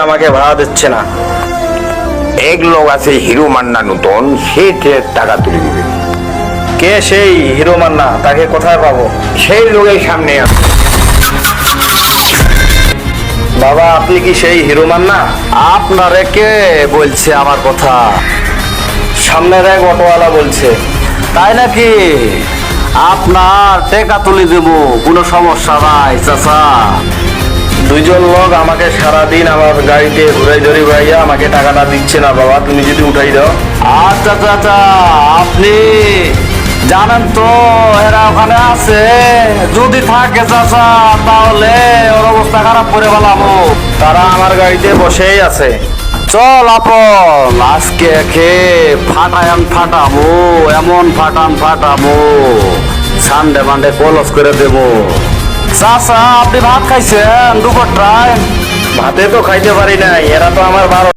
আমাকে ভাড়া দিচ্ছে না। এক লোক আছে হিরো মান্না নতুন, সে টাকা তুলে দিবে। কে সেই হিরো মান্না? তাকে কোথায় পাবো? সেই লোকের সামনে আছে। বাবা, আপনি কি সেই হিরো মান্না? আপনারে কে বলছে আমার কথা? সামনের এক অটোওয়ালা বলছে। তাই নাকি? আপনার টাকা তুলে দেব, কোনো সমস্যা নাই চাচা। দুইজন লোক আমাকে সারাদিন আমার গাড়িতে ঘুরে ধরে ভাইয়া আমাকে টাকাটা দিচ্ছে না। বাবা, তুমি যদি উঠাই দাও। আচ্ছা চাচা, আপনি জানেন তো এরা ওখানে আছে, যদি থাকে চাচা তাহলে ওর অবস্থা খারাপ করে ফেলাবো। তারা আমার গাড়িতে বসেই আছে। চল আপন, আজকে একে ফাটামো, এমন ফাটামো, সানডে মানডে কলস করে দেবো। চাচা, আপনি ভাত খাইছেন দুপুরটায়? ভাতে তো খাইতে পারি নাই, এরা তো আমার 12